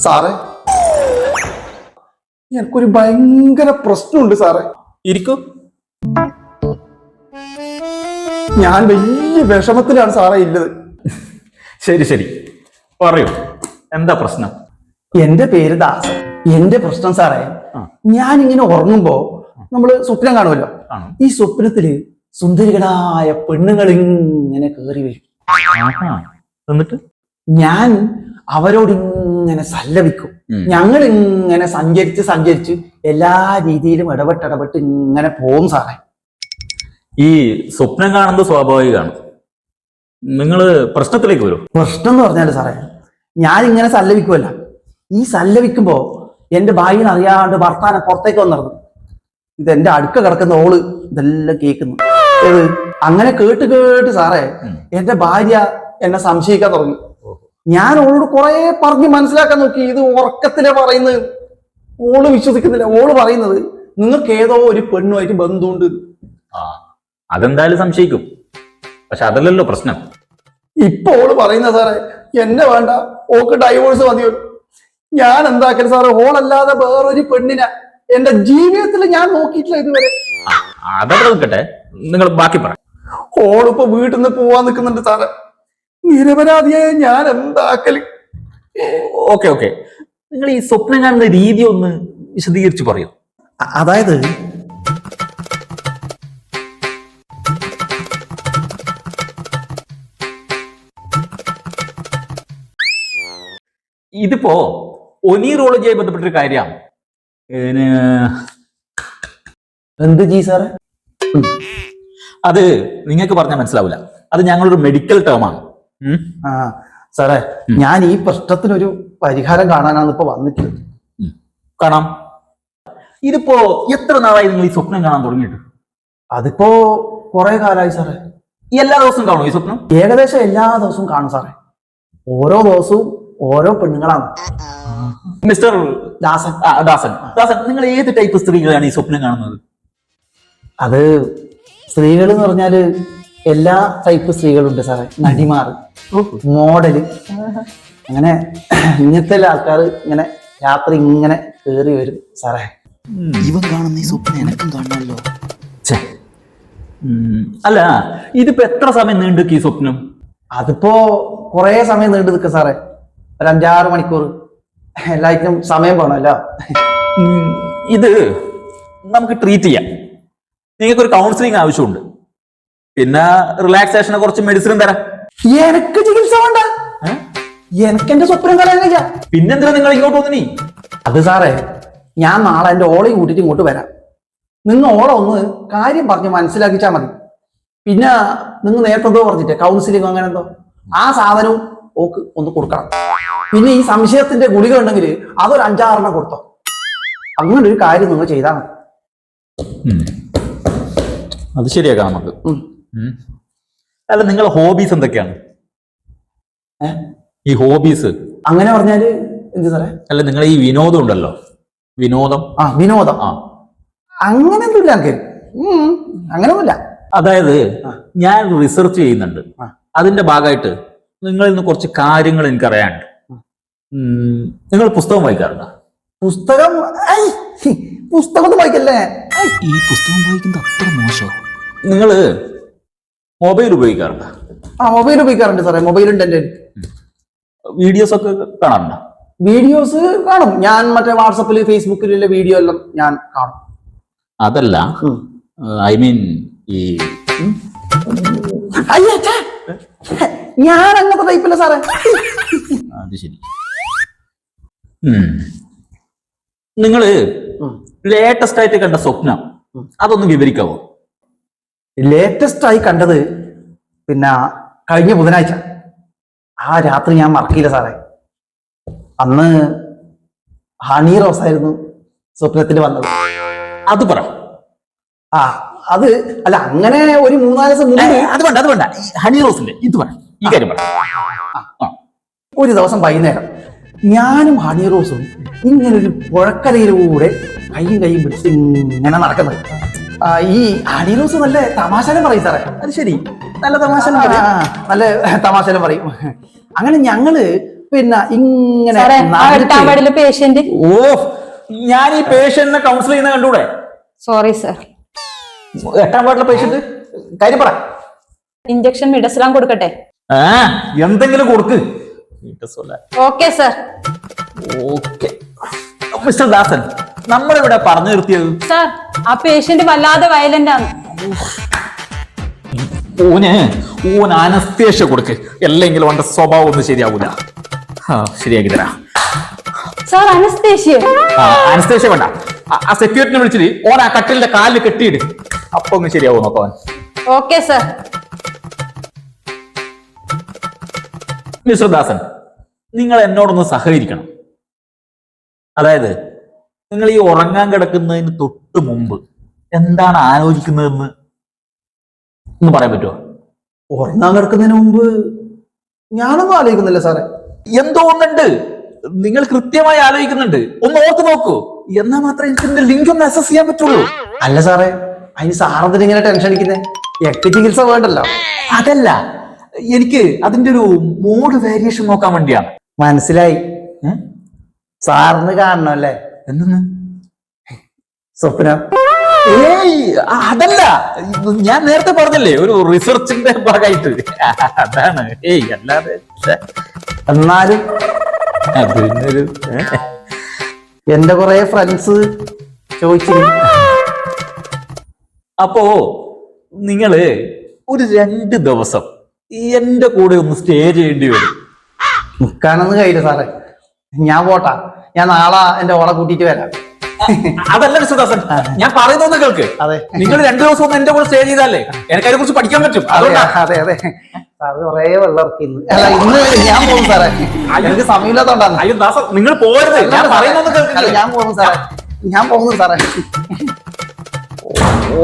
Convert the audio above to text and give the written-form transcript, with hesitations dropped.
സാറേ, എനിക്കൊരു ഭയങ്കര പ്രശ്നമുണ്ട് സാറേ. ഇരിക്കൂ. ഞാൻ വലിയ വിഷമത്തിലാണ് സാറേ ഇല്ലത്. ശരി ശരി, പറയൂ, എന്താ പ്രശ്നം? എന്റെ പേര് ദാസൻ. എന്റെ പ്രശ്നം സാറേ, ഞാൻ ഇങ്ങനെ ഉറങ്ങുമ്പോ നമ്മള് സ്വപ്നം കാണുമല്ലോ. ഈ സ്വപ്നത്തില് സുന്ദരികളായ പെണ്ണുങ്ങൾ ഇങ്ങനെ കേറി വരും. എന്നിട്ട് ഞാൻ അവരോട് ഇങ്ങനെ സല്ലപിക്കും. ഞങ്ങൾ ഇങ്ങനെ സഞ്ചരിച്ച് എല്ലാ രീതിയിലും ഇടപെട്ട് ഇങ്ങനെ പോകും സാറേ. ഈ സ്വപ്നം കാണുന്നത് സ്വാഭാവികമാണ്. നിങ്ങള് പ്രശ്നത്തിലേക്ക് വരും. പ്രശ്നം എന്ന് പറഞ്ഞാല് സാറേ, ഞാൻ ഇങ്ങനെ സല്ലപിക്കുമല്ല. ഈ സല്ലപിക്കുമ്പോ എന്റെ ഭാര്യനെ അറിയാണ്ട് ഭർത്താനെ പുറത്തേക്ക് വന്നിരുന്നു. ഇതെന്റെ അടുക്ക കിടക്കുന്ന ഓള് ഇതെല്ലാം കേൾക്കുന്നു. അങ്ങനെ കേട്ട് സാറേ, എന്റെ ഭാര്യ എന്നെ സംശയിക്കാൻ തുടങ്ങി. ഞാൻ ഓളോട് കുറെ പറഞ്ഞ് മനസ്സിലാക്കാൻ നോക്കി. ഇത് ഉറക്കത്തിലെ പറയുന്നത്. ഓള് വിശ്വസിക്കുന്നില്ല. ഓള് പറയുന്നത് നിങ്ങൾക്ക് ഏതോ ഒരു പെണ്ണുമായിട്ട് ബന്ധമുണ്ട്. അതെന്തായാലും സംശയിക്കും. പക്ഷെ അതല്ലല്ലോ പ്രശ്നം. ഇപ്പൊ ഓള് പറയുന്ന സാറേ, എന്നെ വേണ്ട, ഓക്ക് ഡൈവോഴ്സ് മതിയോ. ഞാൻ എന്താക്കല് സാറേ, ഓളല്ലാതെ വേറൊരു പെണ്ണിനെ എന്റെ ജീവിതത്തിൽ ഞാൻ നോക്കിയിട്ടില്ല ഇതുവരെ. അതവിടെ നിൽക്കട്ടെ, നിങ്ങൾ ബാക്കി പറ. ഓളിപ്പോ വീട്ടിൽ നിന്ന് പോവാൻ നിൽക്കുന്നുണ്ട് സാറേ. നിരപരാധിയായ ഞാൻ എന്താക്കല്? ഓക്കെ, നിങ്ങൾ ഈ സ്വപ്നം കാണുന്ന രീതി ഒന്ന് വിശദീകരിച്ച് പറയൂ. അതായത് ഇതിപ്പോ ഒനീറോളജിയായി ബന്ധപ്പെട്ടൊരു കാര്യമാണ്. എന്ത് ജി സാറേ? അത് നിങ്ങൾക്ക് പറഞ്ഞാൽ മനസ്സിലാവില്ല. അത് ഞങ്ങളൊരു മെഡിക്കൽ ടേമാണ്. സാറേ, ഞാൻ ഈ പ്രശ്നത്തിനൊരു പരിഹാരം കാണാനാണ് ഇപ്പൊ വന്നിട്ടുള്ളത്. കാണാം. ഇതിപ്പോ എത്ര നാളായി നിങ്ങൾ ഈ സ്വപ്നം കാണാൻ തുടങ്ങിയിട്ട്? അതിപ്പോ കുറെ കാലമായി സാറേ. എല്ലാ ദിവസവും കാണുമോ ഈ സ്വപ്നം? ഏകദേശം എല്ലാ ദിവസവും കാണും സാറേ. ഓരോ ദിവസവും ഓരോ പെണ്ണുങ്ങളാണ്. മിസ്റ്റർ ദാസൻ, നിങ്ങൾ ഏത് ടൈപ്പ് സ്ത്രീകളാണ് ഈ സ്വപ്നം കാണുന്നത്? അത് സ്ത്രീകൾ എന്ന് പറഞ്ഞാല് എല്ലാ ടൈപ്പ് സ്ത്രീകളുണ്ട് സാറേ. നടിമാർ, മോഡല്, അങ്ങനെ ഇങ്ങനത്തെ ആൾക്കാർ ഇങ്ങനെ രാത്രി ഇങ്ങനെ കേറി വരും സാറേ. ഇവൻ കാണുന്ന ഈ സ്വപ്നം എനക്കും കാണാമല്ലോ. അല്ല, ഇതിപ്പോ എത്ര സമയം നീണ്ടു ഈ സ്വപ്നം? അതിപ്പോ കുറെ സമയം നീണ്ടു നിൽക്കും സാറേ. ഒരു 5-6 മണിക്കൂർ. എല്ലാവർക്കും സമയം വേണമല്ലോ. ഇത് നമുക്ക് ട്രീറ്റ് ചെയ്യാം. നിങ്ങൾക്കൊരു കൗൺസിലിംഗ് ആവശ്യമുണ്ട്. പിന്നെ റിലാക്സേഷനെ കുറച്ച് മെഡിസിനും തരാം. എനിക്ക് ചികിത്സ വേണ്ട. എനിക്ക് എന്റെ സ്വപ്നം കളയാൻ കഴിയാ. പിന്നെന്തിനാ നിങ്ങൾ ഇങ്ങോട്ട് വന്നിനി? അത് സാറേ, ഞാൻ നാളെ എന്റെ ഓളയും കൂട്ടിട്ട് ഇങ്ങോട്ട് വരാം. നിങ്ങൾ ഓളെ ഒന്ന് കാര്യം പറഞ്ഞ് മനസ്സിലാക്കിച്ചാൽ മതി. പിന്നെ നിങ്ങൾ നേരത്തെ എന്തോ പറഞ്ഞിട്ടേ കൗൺസിലിംഗ് അങ്ങനെ എന്തോ, ആ സാധനവും ഓക്ക് ഒന്ന് കൊടുക്കണം. പിന്നെ ഈ സംശയത്തിന്റെ ഗുളിക ഉണ്ടെങ്കിൽ അതൊരു 5-6 കൊടുത്തോ. അങ്ങനെ ഒരു കാര്യം നിങ്ങൾ ചെയ്താൽ മതി. അത് ശരിയാക്കാം നമുക്ക്. അല്ല, നിങ്ങളെ ഹോബീസ് എന്തൊക്കെയാണ്? ഈ ഹോബീസ് അങ്ങനെ പറഞ്ഞാല് എന്ത് സാറേ? അല്ല, നിങ്ങൾ ഈ വിനോദം ഉണ്ടല്ലോ, വിനോദം. വിനോദം അങ്ങനെയൊന്നുമില്ല. അങ്ങനെയൊന്നുമില്ല. അതായത് ഞാൻ റിസർച്ച് ചെയ്യുന്നുണ്ട്. അതിന്റെ ഭാഗമായിട്ട് നിങ്ങളിൽ നിന്ന് കുറച്ച് കാര്യങ്ങൾ എനിക്കറിയാനുണ്ട്. നിങ്ങൾ പുസ്തകം വായിക്കാറുണ്ടോ? പുസ്തകം വായിക്കല്ലേ? ഈ പുസ്തകം വായിക്കുന്നത് അത്ര മോശം. നിങ്ങള് മൊബൈൽ ഉപയോഗിക്കാറുണ്ടോ? മൊബൈൽ ഉപയോഗിക്കാറുണ്ട് സാറേ. മൊബൈലുണ്ട് എൻ്റെ. വീഡിയോസ് ഒക്കെ കാണാറുണ്ടോ? വീഡിയോസ് കാണും. ഞാൻ മറ്റേ വാട്സപ്പില് ഫേസ്ബുക്കിലുള്ള വീഡിയോ എല്ലാം ഞാൻ കാണും. അതല്ല, ഐ മീൻ ഈ ഞാൻ അങ്ങനത്തെ ടൈപ്പില്ല സാറേ. അത് ശരി. നിങ്ങള് ലേറ്റസ്റ്റ് ആയിട്ട് കണ്ട സ്വപ്നം അതൊന്ന് വിവരിക്കാവോ? ലേറ്റസ്റ്റ് ആയി കണ്ടത് പിന്നെ കഴിഞ്ഞ ബുധനാഴ്ച. ആ രാത്രി ഞാൻ മറക്കില്ല സാറേ. അന്ന് ഹണി റോസ് ആയിരുന്നു സ്വപ്നത്തിൽ വന്നത്. അത് പറ. അത് അല്ല, അങ്ങനെ ഒരു 3-4 ദിവസം മുമ്പ്. അത് വേണ്ട, ഹണി റോസിന്റെ ഇത് പറ, ഈ കാര്യം പറ. ഒരു ദിവസം വൈകുന്നേരം ഞാനും ഹണി റോസും ഇങ്ങനെ ഒരു പുഴക്കരയിലൂടെ കൈയും പിടിച്ച് ഇങ്ങനെ നടക്കുന്നത്. ഈ ഹണി റോസ് നല്ല തമാശാലും പറയും സാറേ. അത് ശരി, നല്ല തമാശ, നല്ല തമാശാലും പറയും. അങ്ങനെ ഞങ്ങള് പിന്നെ ഇങ്ങനെ സാറേ ആ നടന്നിട്ട് എട്ടാം വാർഡിലെ പേഷ്യന്റ്. ഓ, ഞാൻ ഈ പേഷ്യന്റിനെ കൗൺസിൽ ചെയ്യുന്ന കണ്ടൂടെ? Sorry sir. 8ാം വാർഡിലെ പേഷ്യന്റ് കാര്യം പറ. ഇഞ്ചക്ഷൻ മിഡസ്ലാം കൊടുക്കട്ടെ? എന്തെങ്കിലും കൊടുക്ക്. Okay sir. ഓക്കെ മിസ്റ്റർ ദാസൻ, നമ്മളിവിടെ പറഞ്ഞു നിർത്തിയത് സർ ആ പേഷ്യന്റ് വല്ലാതെ വയലന്റ് ആണ്. ഓന് അനസ്തേഷ്യ കൊടുക്ക്, അല്ലെങ്കിലും അവന്റെ സ്വഭാവം ഒന്നും ശരിയാവൂല. ശരിയാക്കി തരാ. Sir anaesthesia? അനസ്തേഷ്യ വേണ്ട, ആ സെക്യൂരിറ്റിനെ വിളിച്ചിട്ട് ഓൻ ആ കട്ടിലിന്റെ കാലിൽ കെട്ടിയിട്, അപ്പൊ ഒന്നും ശരിയാവും നോക്കാൻ. Okay sir. മിസ്റ്റർ ദാസൻ, നിങ്ങൾ എന്നോടൊന്ന് സഹകരിക്കണം. അതായത് നിങ്ങൾ ഈ ഉറങ്ങാൻ കിടക്കുന്നതിന് തൊട്ട് മുമ്പ് എന്താണ് ആലോചിക്കുന്നതെന്ന് ഒന്ന് പറയാൻ പറ്റുമോ? ഉറങ്ങാൻ കിടക്കുന്നതിന് മുമ്പ് ഞാനൊന്നും ആലോചിക്കുന്നില്ല സാറേ. എന്തോ ഒന്നുണ്ട്, നിങ്ങൾ കൃത്യമായി ആലോചിക്കുന്നുണ്ട്. ഒന്ന് ഓർത്ത് നോക്കൂ, എന്നാൽ മാത്രമേ എനിക്ക് ഇതിന്റെ ലിങ്ക് ഒന്ന് അസസ് ചെയ്യാൻ പറ്റുള്ളൂ. അല്ല സാറേ, അതിന് സാറത്തിന് ഇങ്ങനെ ടെൻഷൻ അടിക്കുന്നേ? എക്ക് ചികിത്സ വേണ്ടല്ലോ. അതല്ല, എനിക്ക് അതിന്റെ ഒരു മോഡ് വേരിയേഷൻ നോക്കാൻ വേണ്ടിയാണ്. മനസ്സിലായി. സാറിന് കാണണമല്ലേ? എന്തെന്ന്? സ്വപ്നം? ഏയ് അതല്ല, ഞാൻ നേരത്തെ പറഞ്ഞല്ലേ ഒരു റിസർച്ചിന്റെ ഭാഗമായിട്ട്. അതാണ്. ഏയ് അല്ലാതെ. എന്നാലും അതിനൊരു എന്റെ കുറെ ഫ്രണ്ട്സ് ചോദിച്ചിരുന്നു. അപ്പോ നിങ്ങള് ഒരു 2 ദിവസം എന്റെ കൂടെ ഒന്ന് സ്റ്റേ ചെയ്യേണ്ടി വരും. നിൽക്കാനൊന്നും കഴിയില്ല സാറേ. ഞാൻ പോട്ടാ, ഞാൻ നാളെ എന്റെ ഓളെ കൂട്ടിയിട്ട് വരാം. അതല്ല മിസ്റ്റർ ഞാൻ പറയുന്നൊന്ന് കേൾക്ക്. അതെ. നിങ്ങൾ 2 ദിവസം ഒന്ന് എന്റെ കൂടെ സ്റ്റേ ചെയ്താലേ എനിക്ക് അതിനെ കുറിച്ച് പഠിക്കാൻ പറ്റും. അതുകൊണ്ടാ. അതെ അതെ സാറ് കുറേ വെള്ളം ഇറക്കിന്ന്. അല്ല, ഇന്ന് ഞാൻ പോകും സാറേ, എനിക്ക് സമയമില്ലാത്തോണ്ടാണ്. അയ്യോ ദാസ, നിങ്ങൾ പോരുത്. ഞാൻ പറയുന്നൊന്ന് കേൾക്കില്ല. ഞാൻ പോകുന്നു സാറേ, ഞാൻ പോകുന്നു സാറേ. ഓ